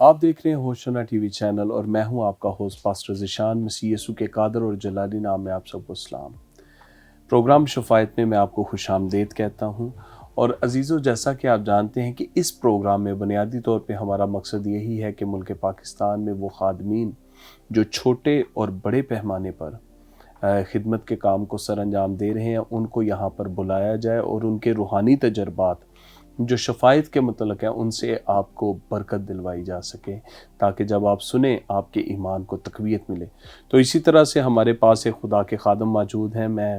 آپ دیکھ رہے ہیں ہوشنا ٹی وی چینل اور میں ہوں آپ کا ہوسٹ پاسٹر ذیشان مسیح یسوع کے قادر اور جلالی نام میں آپ سب کو سلام۔ پروگرام شفایت میں آپ کو خوش آمدید کہتا ہوں، اور عزیزو جیسا کہ آپ جانتے ہیں کہ اس پروگرام میں بنیادی طور پہ ہمارا مقصد یہی ہے کہ ملک پاکستان میں وہ خادمین جو چھوٹے اور بڑے پیمانے پر خدمت کے کام کو سر انجام دے رہے ہیں ان کو یہاں پر بلایا جائے اور ان کے روحانی تجربات جو شفایت کے متعلق ہیں ان سے آپ کو برکت دلوائی جا سکے، تاکہ جب آپ سنیں آپ کے ایمان کو تقویت ملے۔ تو اسی طرح سے ہمارے پاس ایک خدا کے خادم موجود ہیں، میں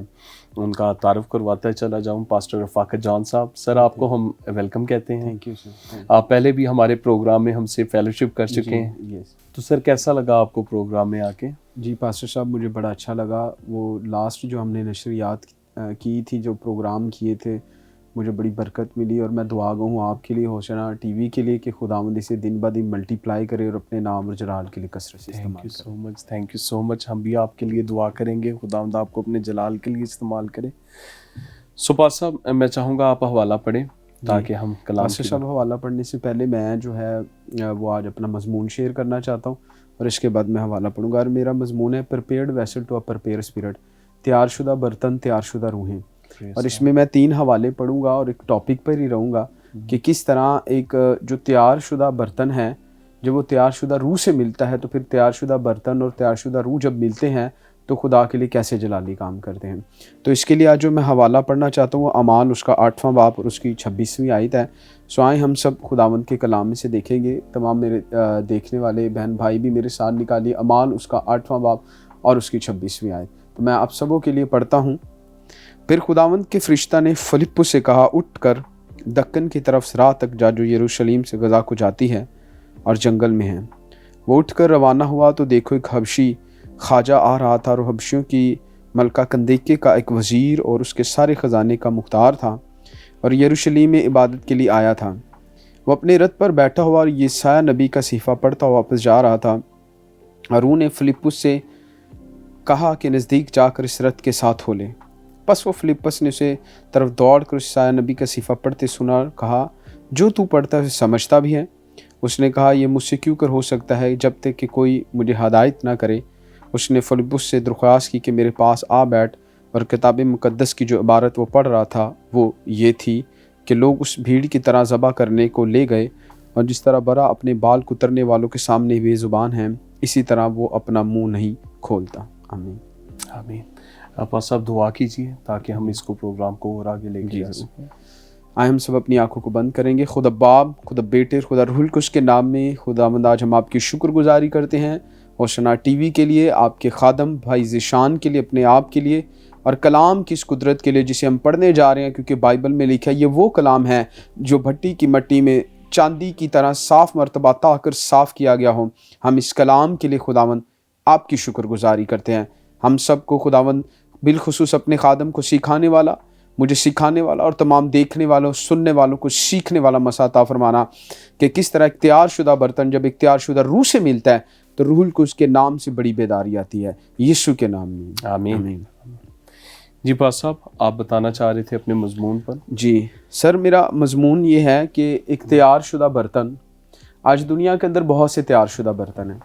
ان کا تعارف کرواتا چلا جاؤں۔ پاسٹر رفاقت جان صاحب، سر آپ کو ہم ویلکم کہتے ہیں۔ Thank you sir. آپ پہلے بھی ہمارے پروگرام میں ہم سے فیلوشپ کر چکے ہیں، تو سر کیسا لگا آپ کو پروگرام میں آ کے؟ جی پاسٹر صاحب، مجھے بڑا اچھا لگا۔ وہ لاسٹ جو ہم نے نشریات کی تھی، جو پروگرام کیے تھے، مجھے بڑی برکت ملی، اور میں دعا گو ہوں آپ کے لیے، ہوشنا ٹی وی کے لیے، کہ خداوند اسے دن بہ دن ملٹی پلائی کرے اور اپنے نام اور جلال کے لیے کثرت سے استعمال کرے۔ تھینک یو سو مچ۔ ہم بھی آپ کے لیے دعا کریں گے، خداوند آپ کو اپنے جلال کے لیے استعمال کرے۔ پاسٹر صاحب، میں چاہوں گا آپ حوالہ پڑھیں تاکہ ہم کلام پاسٹر صاحب، حوالہ پڑھنے سے پہلے میں جو ہے وہ آج اپنا مضمون شیئر کرنا چاہتا ہوں، اور اس کے بعد میں حوالہ پڑھوں گا۔ اور میرا مضمون ہے prepared vessel to a prepare spirit, تیار شدہ برتن، تیار شدہ روحیں۔ اور اس میں 3 حوالے پڑھوں گا اور ایک ٹاپک پر ہی رہوں گا کہ کس طرح ایک جو تیار شدہ برتن ہے، جب وہ تیار شدہ روح سے ملتا ہے، تو پھر تیار شدہ برتن اور تیار شدہ روح جب ملتے ہیں تو خدا کے لیے کیسے جلالی کام کرتے ہیں۔ تو اس کے لیے آج جو میں حوالہ پڑھنا چاہتا ہوں وہ اعمال اس کا 8واں باب اور اس کی 26ویں آیت ہے۔ سو آئیں ہم سب خداوند کے کلام میں سے دیکھیں گے۔ تمام میرے دیکھنے والے بہن بھائی بھی میرے ساتھ نکالیے اعمال اس کا 8واں باب اور اس کی 26ویں آیت۔ تو میں آپ سبوں کے لیے پڑھتا ہوں۔ پھر خداوند کے فرشتہ نے فلپس سے کہا، اٹھ کر دکن کی طرف راہ تک جا جو یروشلم سے غزہ کو جاتی ہے اور جنگل میں ہے۔ وہ اٹھ کر روانہ ہوا تو دیکھو ایک حبشی خواجہ آ رہا تھا، اور حبشیوں کی ملکہ کندیکے کا ایک وزیر اور اس کے سارے خزانے کا مختار تھا، اور یروشلم میں عبادت کے لیے آیا تھا۔ وہ اپنے رتھ پر بیٹھا ہوا اور یسایہ نبی کا صحیفہ پڑھتا ہوا واپس جا رہا تھا، اور انہوں نے فلپس سے کہا کہ نزدیک جا کر اس رتھ کے ساتھ ہو لے۔ پس وہ فلپس نے اسے طرف دوڑ کر یسایہ نبی کا صحیفہ پڑھتے سنا اور کہا، جو تو پڑھتا ہے اسے سمجھتا بھی ہے؟ اس نے کہا، یہ مجھ سے کیوں کر ہو سکتا ہے جب تک کہ کوئی مجھے ہدایت نہ کرے۔ اس نے فلپس سے درخواست کی کہ میرے پاس آ بیٹھ، اور کتاب مقدس کی جو عبارت وہ پڑھ رہا تھا وہ یہ تھی کہ لوگ اس بھیڑ کی طرح ذبح کرنے کو لے گئے، اور جس طرح برا اپنے بال کترنے والوں کے سامنے بے زبان ہے، اسی طرح وہ اپنا منہ نہیں کھولتا۔ آمین آمین۔ آپ صاحب دعا کیجیے تاکہ ہم اس کو پروگرام کو اور آگے لے کے جا سکیں۔ آئے ہم سب اپنی آنکھوں کو بند کریں گے۔ خدا باپ، خدا بیٹے، خدا روح القدس کے نام میں خداوند آج ہم آپ کی شکر گزاری کرتے ہیں ہوشنا ٹی وی کے لیے، آپ کے خادم بھائی ذیشان کے لیے، اپنے آپ کے لیے، اور کلام کی اس قدرت کے لیے جسے ہم پڑھنے جا رہے ہیں، کیونکہ بائبل میں لکھا ہے یہ وہ کلام ہے جو بھٹی کی مٹی میں چاندی کی طرح صاف مرتبہ تا کر صاف کیا گیا ہو۔ ہم اس کلام کے لیے خداوند آپ کی شکر گزاری کرتے ہیں۔ ہم سب کو خداوند، بالخصوص اپنے خادم کو سکھانے والا، مجھے سکھانے والا، اور تمام دیکھنے والوں سننے والوں کو سیکھنے والا مسا عطا فرمانا، کہ کس طرح ایک تیار شدہ برتن جب ایک تیار شدہ روح سے ملتا ہے تو روح القدس کے نام سے بڑی بیداری آتی ہے، یسوع کے نام میں آمین۔ جی پاس صاحب، آپ بتانا چاہ رہے تھے اپنے مضمون پر۔ جی سر، میرا مضمون یہ ہے کہ ایک تیار شدہ برتن۔ آج دنیا کے اندر بہت سے تیار شدہ برتن ہیں۔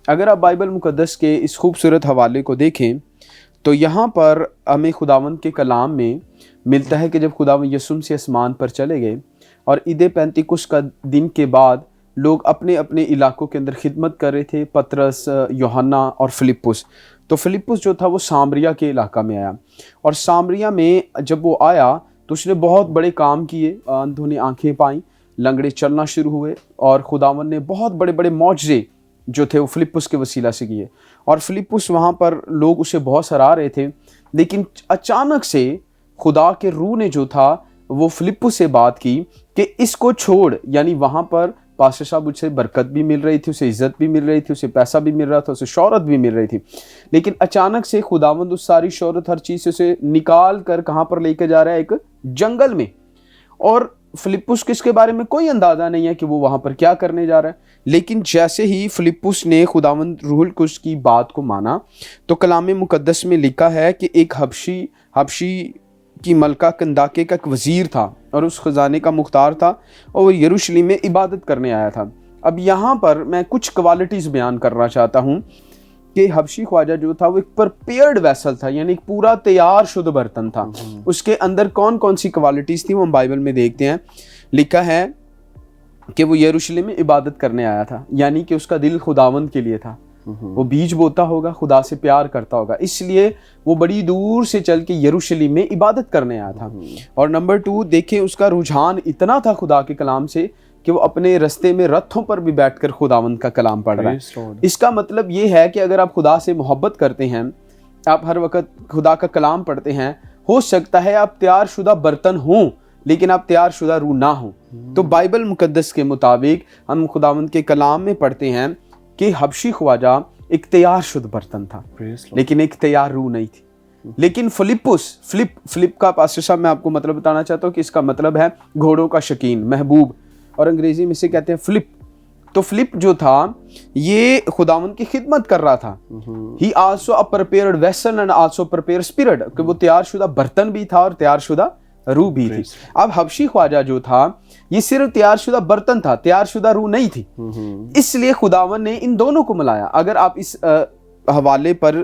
اگر آپ بائبل مقدس کے اس خوبصورت حوالے کو دیکھیں تو یہاں پر ہمیں خداوند کے کلام میں ملتا ہے کہ جب خداوند یسوع سے آسمان پر چلے گئے اور عید پینتیکوس کا دن کے بعد لوگ اپنے اپنے علاقوں کے اندر خدمت کر رہے تھے، پطرس، یوحنا اور فلپس۔ تو فلپس جو تھا وہ سامریا کے علاقہ میں آیا، اور سامریا میں جب وہ آیا تو اس نے بہت بڑے کام کیے، اندھوں نے آنکھیں پائیں، لنگڑے چلنا شروع ہوئے، اور خداوند نے بہت بڑے بڑے معجزے جو تھے وہ فلپس کے وسیلہ سے کیے، اور فلپس وہاں پر لوگ اسے بہت سراہ رہے تھے۔ لیکن اچانک سے خدا کے روح نے جو تھا وہ فلپس سے بات کی کہ اس کو چھوڑ، یعنی وہاں پر پاسٹر صاحب اسے برکت بھی مل رہی تھی، اسے عزت بھی مل رہی تھی، اسے پیسہ بھی مل رہا تھا، اسے شہرت بھی مل رہی تھی، لیکن اچانک سے خداوند اس ساری شہرت ہر چیز سے اسے نکال کر کہاں پر لے کے جا رہا ہے؟ ایک جنگل میں۔ اور فلپس کس کے بارے میں کوئی اندازہ نہیں ہے کہ وہ وہاں پر کیا کرنے جا رہا ہے، لیکن جیسے ہی فلپس نے خداوند روح القدس کی بات کو مانا تو کلام مقدس میں لکھا ہے کہ ایک حبشی کی ملکہ کنداکے کا ایک وزیر تھا اور اس خزانے کا مختار تھا، اور وہ یروشلم میں عبادت کرنے آیا تھا۔ اب یہاں پر میں کچھ کوالٹیز بیان کرنا چاہتا ہوں کہ حبشی خواجہ جو تھا وہ ایک پرپیئرڈ ویسل تھا، یعنی ایک پورا تیار شدہ برتن تھا. اس کے اندر کون کون سی کوالٹیز تھی وہ ہم بائبل میں دیکھتے ہیں. لکھا ہے کہ وہ یروشلم میں عبادت کرنے آیا تھا، یعنی کہ اس کا دل خداوند کے لیے تھا. وہ بیج بوتا ہوگا، خدا سے پیار کرتا ہوگا، اس لیے وہ بڑی دور سے چل کے یروشلم میں عبادت کرنے آیا تھا. اور نمبر 2 دیکھیں اس کا رجحان اتنا تھا خدا کے کلام سے کہ وہ اپنے رستے میں رتھوں پر بھی بیٹھ کر خداوند کا کلام پڑھ رہا ہے. اس کا مطلب یہ ہے کہ اگر آپ خدا سے محبت کرتے ہیں، آپ ہر وقت خدا کا کلام پڑھتے ہیں، ہو سکتا ہے آپ تیار شدہ برتن ہوں لیکن آپ تیار شدہ روح نہ ہوں. تو بائبل مقدس کے مطابق ہم خداوند کے کلام میں پڑھتے ہیں کہ حبشی خواجہ ایک تیار شدہ برتن تھا لیکن ایک تیار روح نہیں تھی. لیکن فلپ کا پاسٹر صاحب میں آپ کو مطلب بتانا چاہتا ہوں کہ اس کا مطلب ہے گھوڑوں کا شوقین، محبوب، اور انگریزی میں سے کہتے ہیں فلپ. تو فلپ جو تھا یہ خداوند کی خدمت کر رہا تھا. He also a prepared vessel and also prepared spirit، کہ وہ تیار شدہ برتن بھی تھا اور تیار شدہ روح بھی تھی. اب حبشی خواجہ جو تھا یہ صرف تیار شدہ برتن تھا، تیار شدہ روح نہیں تھی. اس لیے خداوند نے ان دونوں کو ملایا. اگر آپ اس حوالے پر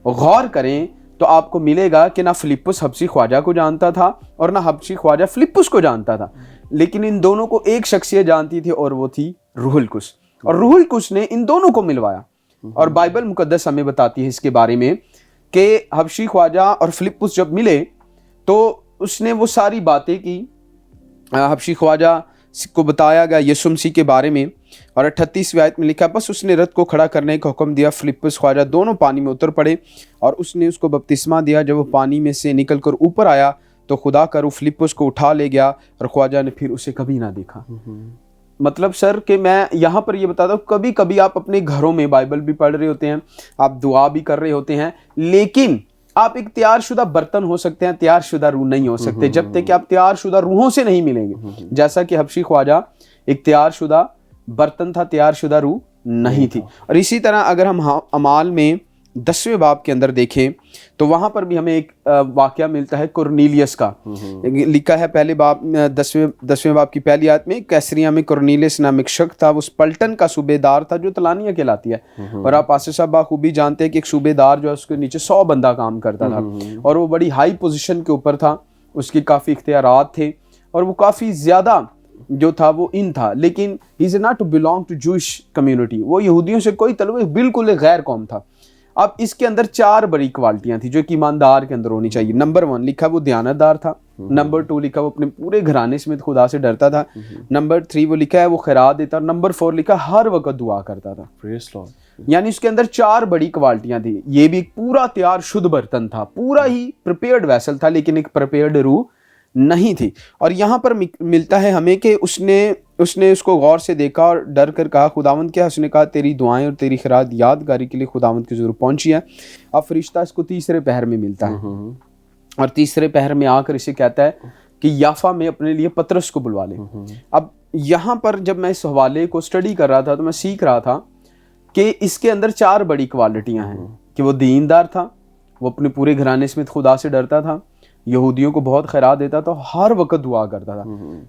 غور کریں تو آپ کو ملے گا کہ نہ فلپس حبشی خواجہ کو جانتا تھا اور نہ حبشی خواجہ فلپس کو جانتا تھا، لیکن ان دونوں کو ایک شخصیت جانتی تھی اور وہ تھی روح القدس. اور روح القدس نے ان دونوں کو ملوایا. اور بائبل مقدس ہمیں بتاتی ہے اس کے بارے میں کہ حبشی خواجہ اور فلپس جب ملے تو اس نے وہ ساری باتیں کی. حبشی خواجہ کو بتایا گیا یسوع مسیح کے بارے میں، اور 38ویں آیت میں لکھا بس اس نے رت کو کھڑا کرنے کا حکم دیا. فلپس خواجہ دونوں پانی میں اتر پڑے اور اس نے اس کو بپتسمہ دیا. جب وہ پانی میں سے نکل کر اوپر آیا تو خدا کا روح فلپس کو اٹھا لے گیا اور خواجہ نے پھر اسے کبھی نہ دیکھا. مطلب سر کہ میں یہاں پر یہ بتاتا ہوں، کبھی کبھی آپ اپنے گھروں میں بائبل بھی پڑھ رہے ہوتے ہیں، آپ دعا بھی کر رہے ہوتے ہیں، لیکن آپ ایک تیار شدہ برتن ہو سکتے ہیں، تیار شدہ روح نہیں ہو سکتے جب تک کہ آپ تیار شدہ روحوں سے نہیں ملیں گے. جیسا کہ حبشی خواجہ ایک تیار شدہ برتن تھا، تیار شدہ روح نہیں تھی. اور اسی طرح اگر ہم اعمال میں 10ویں باب کے اندر دیکھیں تو وہاں پر بھی ہمیں ایک واقعہ ملتا ہے کرنیلیس کا. لکھا ہے پہلے باب 10ویں باب کی پہلی آیت میں، کیسریا میں کرنیلیس نام ایک شخص تھا، وہ اس پلٹن کا صوبے دار تھا جو تلانیہ کہلاتی ہے. اور آپ پاسٹر صاحب بخوبی جانتے ہیں کہ ایک صوبے دار جو ہے اس کے نیچے 100 بندہ کام کرتا تھا اور وہ بڑی ہائی پوزیشن کے اوپر تھا، اس کی کافی اختیارات تھے اور وہ کافی زیادہ جو تھا وہ ان تھا. لیکن he is not to belong to Jewish community، وہ یہودیوں سے کوئی تعلق، بالکل ایک غیر قوم تھا. اب اس کے اندر 4 بڑی کوالٹیاں تھیں جو ایک ایماندار کے اندر ہونی چاہیے. نمبر 1 لکھا وہ دیانتدار تھا. نمبر 2 لکھا وہ اپنے پورے گھرانے سمیت خدا سے ڈرتا تھا. نمبر 3 وہ لکھا ہے وہ خیرات دیتا. اور نمبر 4 لکھا ہر وقت دعا کرتا تھا. یعنی اس کے اندر 4 بڑی کوالٹیاں تھیں. یہ بھی ایک پورا تیار شدھ برتن تھا، پورا ہی پریپیئرڈ ویسل تھا، لیکن ایک پریپیئرڈ روح نہیں تھی. اور یہاں پر ملتا ہے ہمیں کہ اس نے اس کو غور سے دیکھا اور ڈر کر کہا خداوند کیا؟ اس نے کہا تیری دعائیں اور تیری خیرات یادگاری کے لیے خداوند کی ضرور پہنچی ہے. اب فرشتہ اس کو تیسرے پہر میں ملتا ہے اور تیسرے پہر میں آ کر اسے کہتا ہے کہ یافا میں اپنے لیے پطرس کو بلوا لے. اب یہاں پر جب میں اس حوالے کو اسٹڈی کر رہا تھا تو میں سیکھ رہا تھا کہ اس کے اندر 4 بڑی کوالٹیاں ہیں کہ وہ دیندار تھا، وہ اپنے پورے گھرانے سمیت خدا سے ڈرتا تھا، یہودیوں کو بہت خیرات دیتا تھا، ہر وقت دعا کرتا تھا.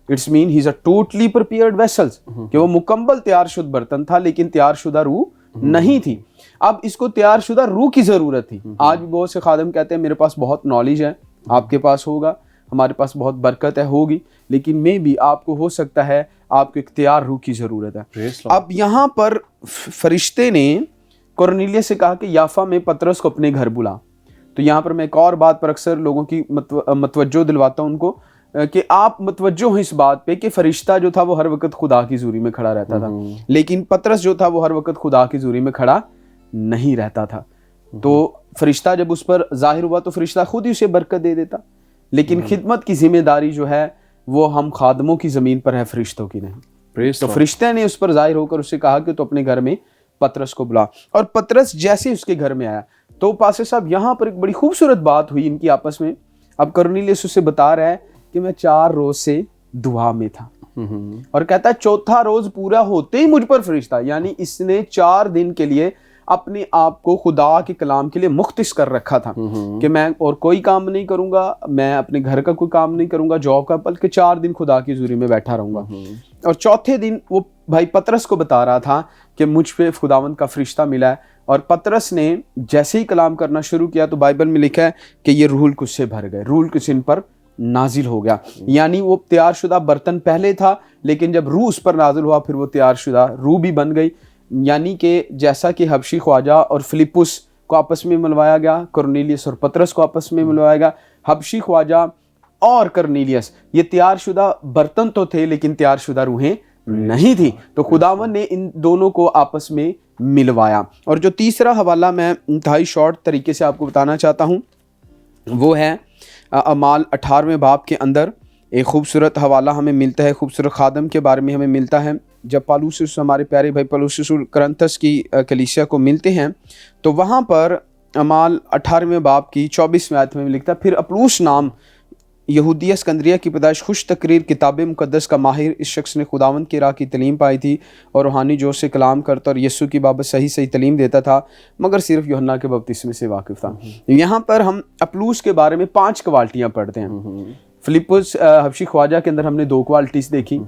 It's main he is a totally prepared vessels, کہ وہ مکمل تیار شدہ برتن تھا لیکن تیار شدہ روح نہیں تھی. اب اس کو تیار شدہ روح کی ضرورت تھی. آج بھی بہت سے خادم کہتے ہیں میرے پاس بہت نالج ہے، آپ کے پاس ہوگا، ہمارے پاس بہت برکت ہے، ہوگی، لیکن میں بھی آپ کو ہو سکتا ہے آپ کو ایک تیار روح کی ضرورت ہے. اب یہاں پر فرشتے نے کرنیلیس سے کہا کہ یافا میں پطرس کو اپنے گھر بلا. تو یہاں پر میں ایک اور بات پر اکثر لوگوں کی متوجہ دلواتا ہوں ان کو کہ آپ متوجہ ہیں اس بات پہ کہ فرشتہ جو تھا وہ ہر وقت خدا کی حضوری میں کھڑا رہتا تھا، لیکن پطرس جو تھا وہ ہر وقت خدا کی حضوری میں کھڑا نہیں رہتا تھا. تو فرشتہ جب اس پر ظاہر ہوا تو فرشتہ خود ہی اسے برکت دے دیتا، لیکن خدمت کی ذمہ داری جو ہے وہ ہم خادموں کی زمین پر ہے، فرشتوں کی نہیں. تو فرشتے نے اس پر ظاہر ہو کر اسے کہا کہ تو اپنے گھر میں پطرس کو بلا. اور پطرس جیسے اس کے گھر میں آیا تو پاسٹر صاحب یہاں پر ایک بڑی خوبصورت بات ہوئی ان کی آپس میں. اب کرنیلیس اسے بتا رہا ہے کہ میں 4 روز سے دعا میں تھا، اور کہتا ہے 4تھا روز پورا ہوتے ہی مجھ پر فرشتہ، یعنی اس نے 4 دن کے لیے اپنے آپ کو خدا کے کلام کے لیے مختص کر رکھا تھا کہ میں اور کوئی کام نہیں کروں گا, میں اپنے گھر کا کوئی کام نہیں کروں گا, جاب کا, بلکہ 4 دن خدا کی حضوری میں بیٹھا رہوں گا. اور چوتھے دن وہ بھائی پطرس کو بتا رہا تھا کہ مجھ پہ خداوند کا فرشتہ ملا ہے, اور پطرس نے جیسے ہی کلام کرنا شروع کیا تو بائبل میں لکھا ہے کہ یہ روح القدس سے بھر گئے, روح القدس ان پر نازل ہو گیا. یعنی وہ تیار شدہ برتن پہلے تھا, لیکن جب روح اس پر نازل ہوا پھر وہ تیار شدہ روح بھی بن گئی. یعنی کہ جیسا کہ حبشی خواجہ اور فلپس کو آپس میں ملوایا گیا, کرنیلیس اور پطرس کو آپس میں ملوایا گیا, حبشی خواجہ اور کرنیلیس یہ تیار شدہ برتن تو تھے لیکن تیار شدہ روحیں نہیں تھی, تو خداوند نے ان دونوں کو آپس میں ملوایا. اور جو تیسرا حوالہ میں انتہائی شارٹ طریقے سے آپ کو بتانا چاہتا ہوں وہ ہے اعمال 18ویں باب کے اندر ایک خوبصورت حوالہ ہمیں ملتا ہے, خوبصورت خادم کے بارے میں ہمیں ملتا ہے. جب پالوسس ہمارے پیارے بھائی پالوسس کرنتھس کی کلیسیا کو ملتے ہیں تو وہاں پر اعمال 18ویں باب کی 24ویں آیت میں لکھتا ہے, پھر اپلوس نام یہودیہ اسکندریہ کی پیدائش خوش تقریر کتاب مقدس کا ماہر اس شخص نے خداوند کی راہ کی تعلیم پائی تھی اور روحانی جوش سے کلام کرتا اور یسوع کی بابت صحیح تعلیم دیتا تھا, مگر صرف یوحنا کے بپتسمے سے واقف تھا. یہاں پر ہم اپلوس کے بارے میں 5 کوالٹیاں پڑھتے ہیں. فلپس حبشی خواجہ کے اندر ہم نے 2 کوالٹیز دیکھی,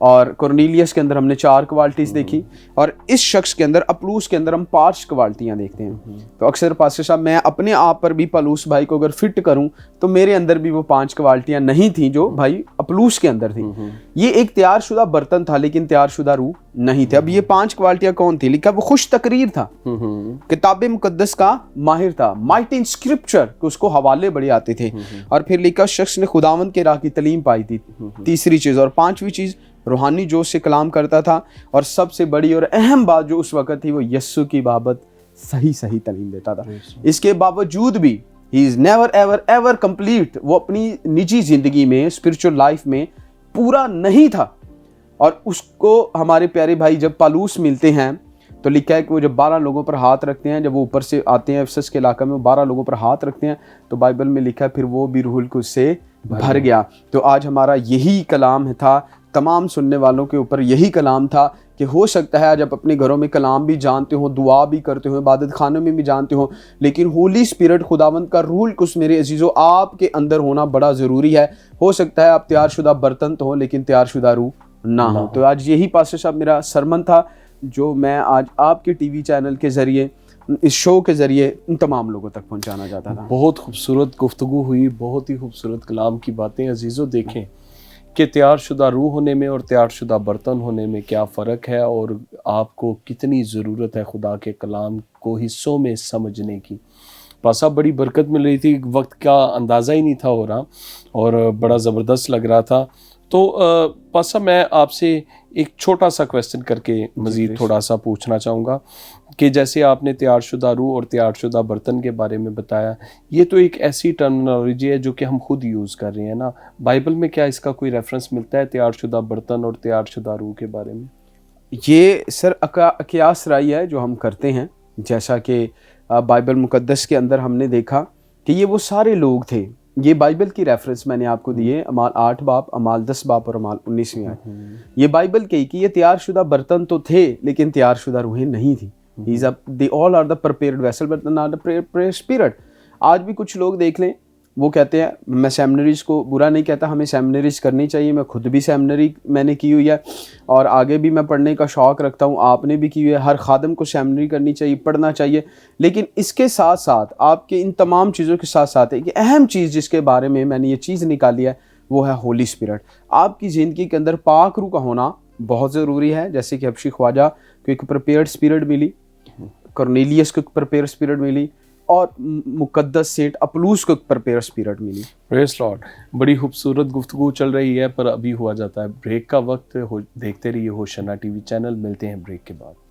اور کرنیلیس کے اندر ہم نے 4 کوالٹیز دیکھی, اور اس شخص کے اندر اپلوس کے اندر ہم 5 کوالٹیاں دیکھتے ہیں. تو اکثر پاسٹر صاحب میں اپنے آپ پر بھی پالوس بھائی کو اگر فٹ کروں تو میرے اندر بھی وہ 5 کوالٹیاں نہیں تھیں جو بھائی اپلوس کے اندر تھیں. یہ ایک تیار شدہ برتن تھا لیکن تیار شدہ روح نہیں تھے. اب یہ 5 کوالٹیاں کون تھی؟ لکھا وہ خوش تقریر تھا, کتاب مقدس کا ماہر تھا, مائٹ ان اسکرپچر کہ اس کو حوالے بڑے آتے تھے, اور پھر لکھا شخص نے خداوند کے راہ کی تعلیم پائی تھی. تیسری چیز, اور 5ویں چیز روحانی جوش سے کلام کرتا تھا, اور سب سے بڑی اور اہم بات جو اس وقت تھی وہ یسوع کی بابت صحیح تعلیم دیتا تھا. اس کے باوجود بھی he is never ever complete, وہ اپنی نجی زندگی میں اسپرچل لائف میں پورا نہیں تھا. اور اس کو ہمارے پیارے بھائی جب پالوس ملتے ہیں تو لکھا ہے کہ وہ جب 12 لوگوں پر ہاتھ رکھتے ہیں, جب وہ اوپر سے آتے ہیں افسس کے علاقہ میں 12 لوگوں پر ہاتھ رکھتے ہیں تو بائبل میں لکھا ہے پھر وہ بھی روح القدس سے بھر گیا. تو آج ہمارا یہی کلام تھا, تمام سننے والوں کے اوپر یہی کلام تھا کہ ہو سکتا ہے آج آپ اپنے گھروں میں کلام بھی جانتے ہو, دعا بھی کرتے ہو, عبادت خانوں میں بھی جانتے ہو, لیکن ہولی اسپرٹ خداوند کا روح القدس میرے عزیزو آپ کے اندر ہونا بڑا ضروری ہے. ہو سکتا ہے آپ تیار شدہ برتن تو ہو لیکن تیار شدہ روح نہ ہو. تو آج یہی پاسٹر صاحب میرا سرمن تھا جو میں آج آپ کے ٹی وی چینل کے ذریعے, اس شو کے ذریعے ان تمام لوگوں تک پہنچانا چاہتا تھا. بہت خوبصورت گفتگو ہوئی, بہت ہی خوبصورت کلام کی باتیں. عزیزو دیکھیں کہ تیار شدہ روح ہونے میں اور تیار شدہ برتن ہونے میں کیا فرق ہے, اور آپ کو کتنی ضرورت ہے خدا کے کلام کو حصوں میں سمجھنے کی. پاسا بڑی برکت مل رہی تھی, وقت کا اندازہ ہی نہیں تھا ہو رہا اور بڑا زبردست لگ رہا تھا. تو پاسا میں آپ سے ایک چھوٹا سا کویسچن کر کے مزید تھوڑا سا پوچھنا چاہوں گا کہ جیسے آپ نے تیار شدہ روح اور تیار شدہ برتن کے بارے میں بتایا, یہ تو ایک ایسی ٹرمنالوجی ہے جو کہ ہم خود یوز کر رہے ہیں نا. بائبل میں کیا اس کا کوئی ریفرنس ملتا ہے تیار شدہ برتن اور تیار شدہ روح کے بارے میں؟ یہ سر اقیاس رائے ہے جو ہم کرتے ہیں, جیسا کہ بائبل مقدس کے اندر ہم نے دیکھا کہ یہ وہ سارے لوگ تھے. یہ بائبل کی ریفرنس میں نے آپ کو دیے, اعمال 8 باب, اعمال 10 باب اور اعمال 19 آیت. یہ بائبل کی کہ یہ تیار شدہ برتن تو تھے لیکن تیار شدہ روحیں نہیں تھی. They all are the prepared vessel but not the prepared spirit. آج بھی کچھ لوگ دیکھ لیں, وہ کہتے ہیں, میں سیمنریز کو برا نہیں کہتا, ہمیں سیمنریز کرنی چاہیے, میں خود بھی سیمنری میں نے کی ہوئی ہے اور آگے بھی میں پڑھنے کا شوق رکھتا ہوں, آپ نے بھی کی ہوئی ہے. ہر خادم کو سیمنری کرنی چاہیے, پڑھنا چاہیے, لیکن اس کے ساتھ ساتھ آپ کے ان تمام چیزوں کے ساتھ ساتھ ایک اہم چیز جس کے بارے میں میں نے یہ چیز نکالی ہے وہ ہے ہولی اسپرٹ. آپ کی زندگی کے اندر پاک روح کا ہونا بہت ضروری ہے. جیسے کہ حبشی خواجہ کو ایک پریپیئرڈ اسپرٹ ملی, کرنیلیس کو ایک پریپیئرڈ اسپرٹ ملی, اور مقدس سینٹ اپلوس کو ایک پریپیئرڈ اسپرٹ ملی. پریز لارڈ. بڑی خوبصورت گفتگو چل رہی ہے پر ابھی ہوا جاتا ہے بریک کا وقت. دیکھتے رہیے ہوشنا ٹی وی چینل, ملتے ہیں بریک کے بعد.